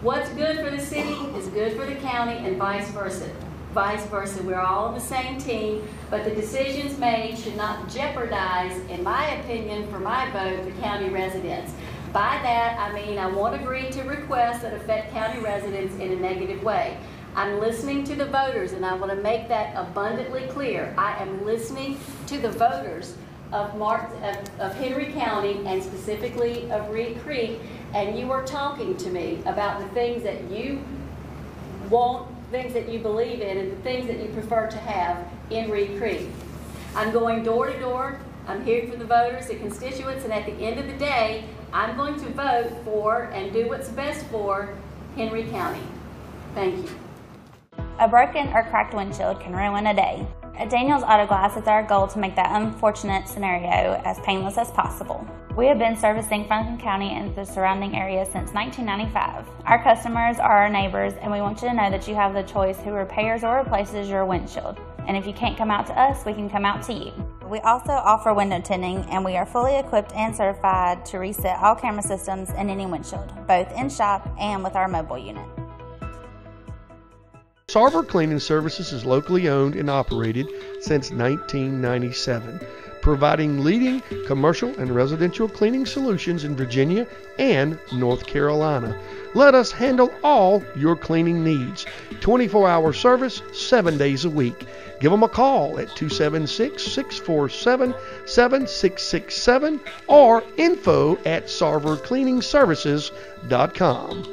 What's good for the city is good for the county and vice versa. Vice versa, we're all on the same team, but the decisions made should not jeopardize, in my opinion, for my vote, the county residents. By that, I mean I won't agree to requests that affect county residents in a negative way. I'm listening to the voters, and I want to make that abundantly clear. I am listening to the voters of Henry County and specifically of Reed Creek, and you are talking to me about the things that you want, things that you believe in, and the things that you prefer to have in Reed Creek. I'm going door to door. I'm hearing from the voters, the constituents, and at the end of the day, I'm going to vote for and do what's best for Henry County. Thank you. A broken or cracked windshield can ruin a day. At Daniels Auto Glass, it's our goal to make that unfortunate scenario as painless as possible. We have been servicing Franklin County and the surrounding area since 1995. Our customers are our neighbors, and we want you to know that you have the choice who repairs or replaces your windshield. And if you can't come out to us, we can come out to you. We also offer window tinting, and we are fully equipped and certified to reset all camera systems in any windshield, both in shop and with our mobile unit. Sarver Cleaning Services is locally owned and operated since 1997, providing leading commercial and residential cleaning solutions in Virginia and North Carolina. Let us handle all your cleaning needs. 24-hour service, 7 days a week. Give them a call at 276-647-7667 or info@sarvercleaningservices.com.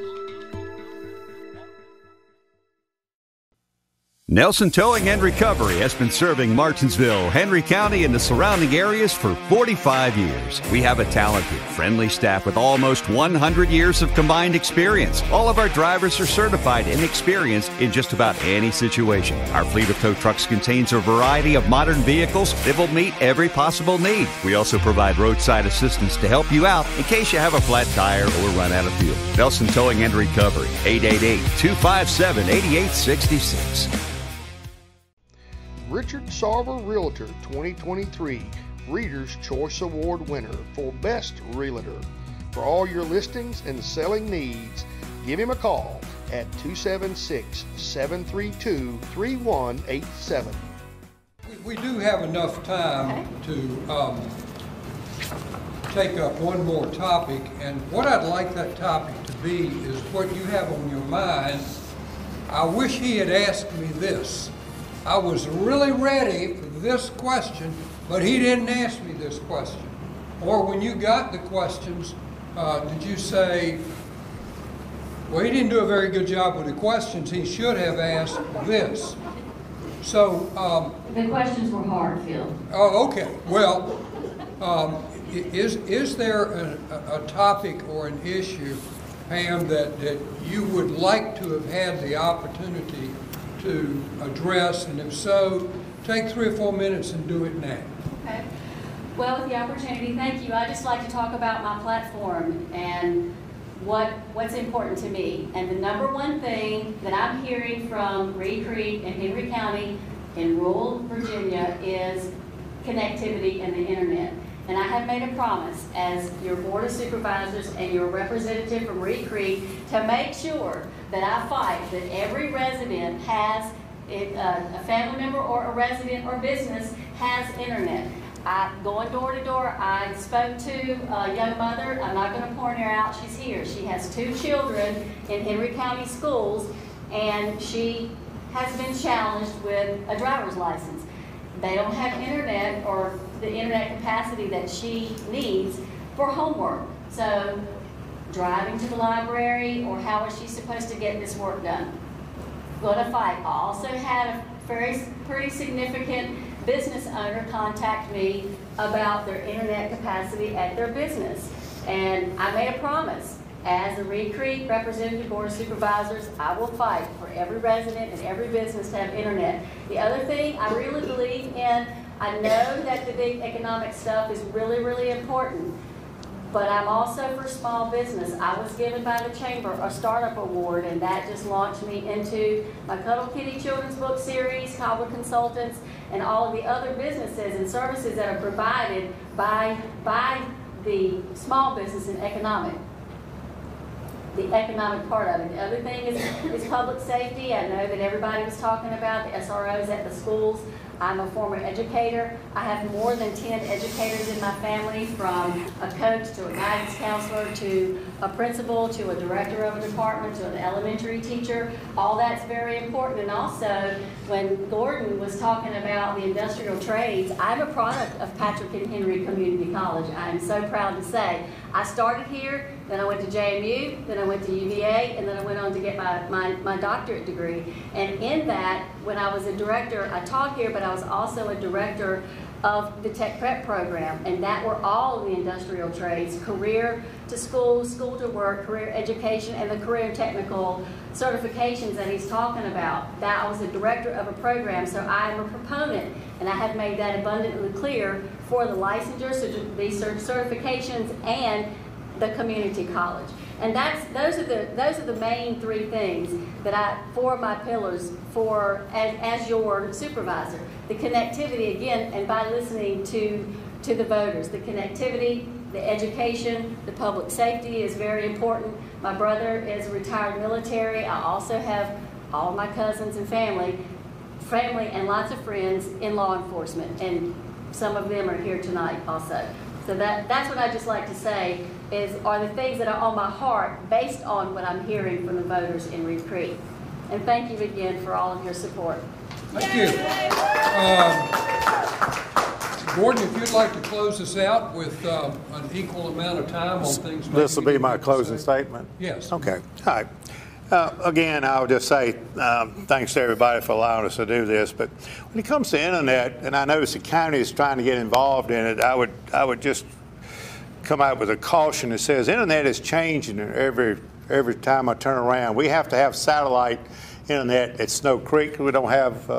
Nelson Towing and Recovery has been serving Martinsville, Henry County, and the surrounding areas for 45 years. We have a talented, friendly staff with almost 100 years of combined experience. All of our drivers are certified and experienced in just about any situation. Our fleet of tow trucks contains a variety of modern vehicles that will meet every possible need. We also provide roadside assistance to help you out in case you have a flat tire or run out of fuel. Nelson Towing and Recovery, 888-257-8866. Richard Sarver Realtor 2023 Reader's Choice Award winner for Best Realtor. For all your listings and selling needs, give him a call at 276-732-3187. We do have enough time to take up one more topic, and what I'd like that topic to be is what you have on your mind. I wish he had asked me this I was really ready for this question, but he didn't ask me this question. Or when you got the questions, did you say, well, he didn't do a very good job with the questions, he should have asked this. So The questions were hard, Phil. oh, okay. Well, is there a topic or an issue, Pam, that you would like to have had the opportunity to address? And if so, take 3 or 4 minutes and do it now. Okay. Well, with the opportunity, thank you. I'd just like to talk about my platform and what's important to me. And the number one thing that I'm hearing from Reed Creek and Henry County in rural Virginia is connectivity and the internet. And I have made a promise as your Board of Supervisors and your representative from Reed Creek to make sure that I fight that every resident has, a family member or a resident or business has internet. Going door to door, I spoke to a young mother. I'm not going to point her out. She's here. She has 2 children in Henry County schools, and she has been challenged with a driver's license. They don't have internet or the internet capacity that she needs for homework. So driving to the library, or how is she supposed to get this work done? Going to fight. I also had a pretty significant business owner contact me about their internet capacity at their business. And I made a promise. As the Reed Creek Representative Board of Supervisors, I will fight for every resident and every business to have internet. The other thing I really believe in, I know that the big economic stuff is really, really important, but I'm also for small business. I was given by the Chamber a startup award, and that just launched me into my Cuddle Kitty children's book series, Cobbler Consultants, and all of the other businesses and services that are provided by the small business and the economic part of it. The other thing is public safety. I know that everybody was talking about the SROs at the schools. I'm a former educator. I have more than 10 educators in my family, from a coach to a guidance counselor to a principal to a director of a department to an elementary teacher. All that's very important. And also, when Gordon was talking about the industrial trades, I'm a product of Patrick and Henry Community College. I am so proud to say. I started here, then I went to JMU, then I went to UVA, and then I went on to get my doctorate degree. And in that, when I was a director, I taught here, but I was also a director of the Tech Prep program, and that were all of the industrial trades, career to school, school to work, career education, and the career technical certifications that he's talking about. That I was a director of a program, so I am a proponent, and I have made that abundantly clear for the licensure, so these certifications, and the community college. And those are the main 3 things that for my pillars for as your supervisor. The connectivity, again, and by listening to the voters, the connectivity, the education, the public safety is very important. My brother is retired military. I also have all my cousins and family and lots of friends in law enforcement, and some of them are here tonight also. So that's what I just like to say are the things that are on my heart based on what I'm hearing from the voters in Reed Creek. And thank you again for all of your support. Thank you. Gordon, if you'd like to close us out with an equal amount of time on things. This will be my closing statement? Yes. Okay. All right. Again, I'll just say thanks to everybody for allowing us to do this. But when it comes to internet, and I notice the county is trying to get involved in it, I would just come out with a caution that says internet is changing every time I turn around. We have to have satellite internet at Snow Creek. We don't have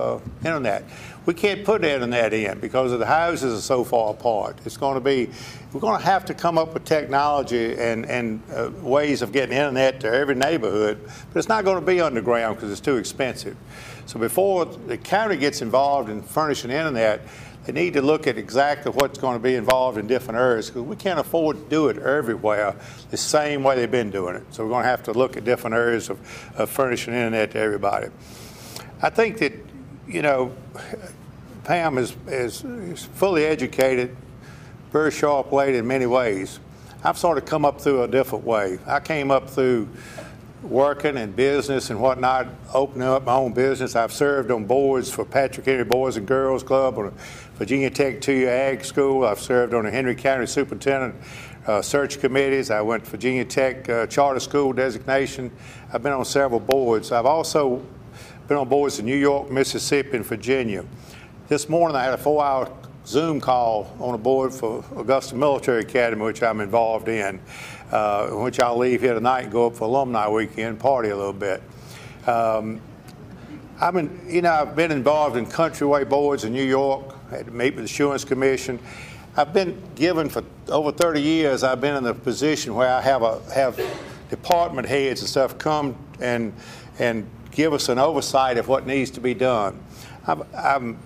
internet. We can't put internet in because the houses are so far apart. We're going to have to come up with technology and ways of getting internet to every neighborhood, but it's not going to be underground because it's too expensive. So before the county gets involved in furnishing internet, they need to look at exactly what's going to be involved in different areas, because we can't afford to do it everywhere the same way they've been doing it. So we're going to have to look at different areas of furnishing internet to everybody. I think that, Pam is fully educated, very sharp lady in many ways. I've sort of come up through a different way. I came up through working in business and whatnot, opening up my own business. I've served on boards for Patrick Henry Boys and Girls Club, on Virginia Tech 2-year Ag School. I've served on the Henry County Superintendent search committees. I went to Virginia Tech Charter School designation. I've been on several boards. I've also been on boards in New York, Mississippi, and Virginia. This morning I had a 4-hour Zoom call on a board for Augusta Military Academy, which I'm involved in, which I'll leave here tonight and go up for alumni weekend, party a little bit. I've been involved in countryway boards in New York. I had to meet with the Insurance Commission. I've been given for over 30 years. I've been in a position where I have department heads and stuff come and give us an oversight of what needs to be done. I'm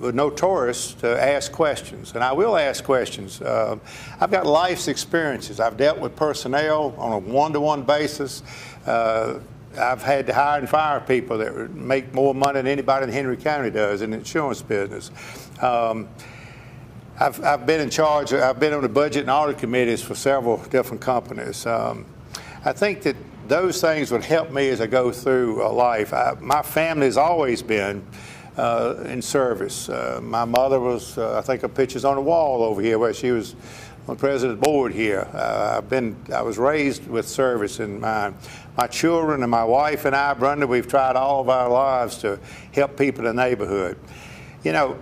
notorious to ask questions, and I will ask questions. I've got life's experiences. I've dealt with personnel on a one-to-one basis. I've had to hire and fire people that make more money than anybody in Henry County does in the insurance business. I've been in charge. I've been on the budget and audit committees for several different companies. I think that those things would help me as I go through life. My family has always been in service. My mother was, I think her picture's on the wall over here where she was on the president's board here. I was raised with service in mind. My children and my wife and I, Brenda, we've tried all of our lives to help people in the neighborhood. You know,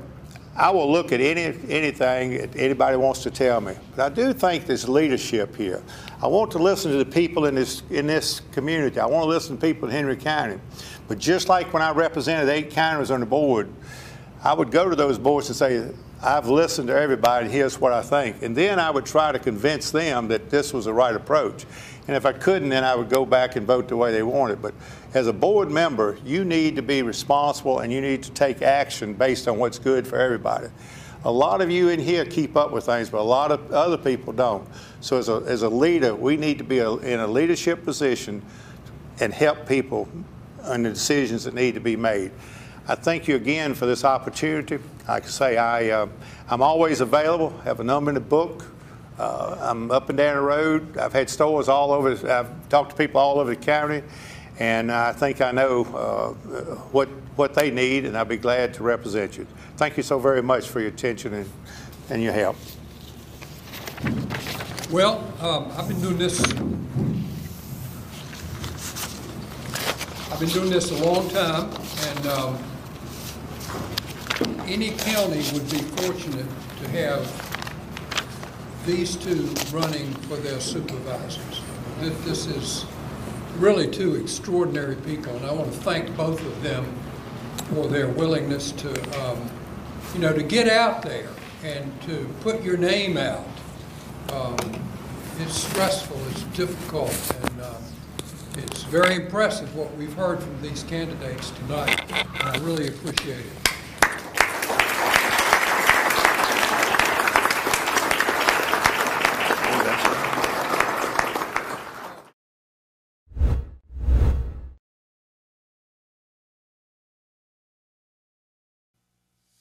I will look at anything that anybody wants to tell me, but I do think there's leadership here. I want to listen to the people in this community. I want to listen to people in Henry County. But just like when I represented 8 counties on the board, I would go to those boards and say, I've listened to everybody, and here's what I think. And then I would try to convince them that this was the right approach. And if I couldn't, then I would go back and vote the way they wanted. But as a board member, you need to be responsible and you need to take action based on what's good for everybody. A lot of you in here keep up with things, but a lot of other people don't. So as a leader, we need to be in a leadership position and help people on the decisions that need to be made. I thank you again for this opportunity. Like I say, I'm always available. I have a number in the book. I'm up and down the road. I've had stores all over. I've talked to people all over the county, and I think I know what they need, and I'll be glad to represent you. Thank you so very much for your attention and your help. Well, I've been doing this a long time, and any county would be fortunate to have these two running for their supervisors. This is really 2 extraordinary people, and I want to thank both of them for their willingness to, to get out there and to put your name out. It's stressful, it's difficult, and it's very impressive what we've heard from these candidates tonight, and I really appreciate it.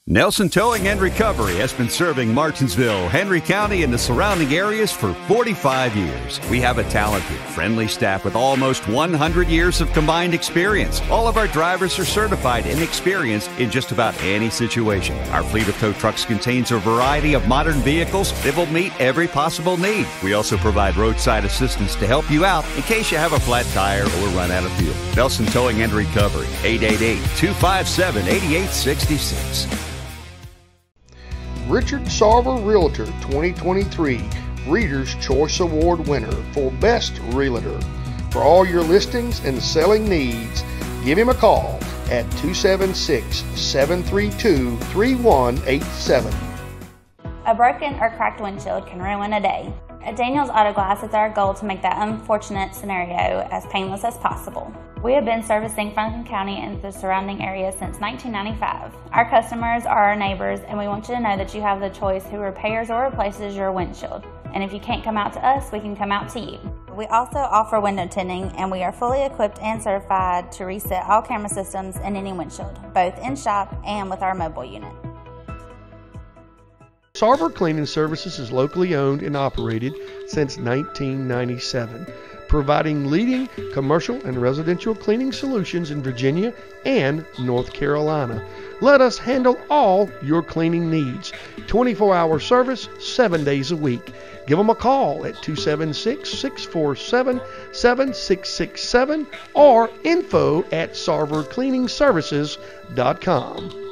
Nelson Towing and Recovery has been serving Martinsville, Henry County, and the surrounding areas for 45 years. We have a talented, friendly staff with almost 100 years of combined experience. All of our drivers are certified and experienced in just about any situation. Our fleet of tow trucks contains a variety of modern vehicles that will meet every possible need. We also provide roadside assistance to help you out in case you have a flat tire or run out of fuel. Nelson Towing and Recovery, 888-257-8866. Richard Sarver Realtor 2023 Reader's Choice Award winner for Best Realtor. For all your listings and selling needs, give him a call at 276-732-3187. A broken or cracked windshield can ruin a day. At Daniel's Auto Glass, it's our goal to make that unfortunate scenario as painless as possible. We have been servicing Franklin County and the surrounding area since 1995. Our customers are our neighbors, and we want you to know that you have the choice who repairs or replaces your windshield. And if you can't come out to us, we can come out to you. We also offer window tinting, and we are fully equipped and certified to reset all camera systems in any windshield, both in shop and with our mobile unit. Sarver Cleaning Services is locally owned and operated since 1997, providing leading commercial and residential cleaning solutions in Virginia and North Carolina. Let us handle all your cleaning needs. 24-hour service, 7 days a week. Give them a call at 276-647-7667 or info@sarvercleaningservices.com.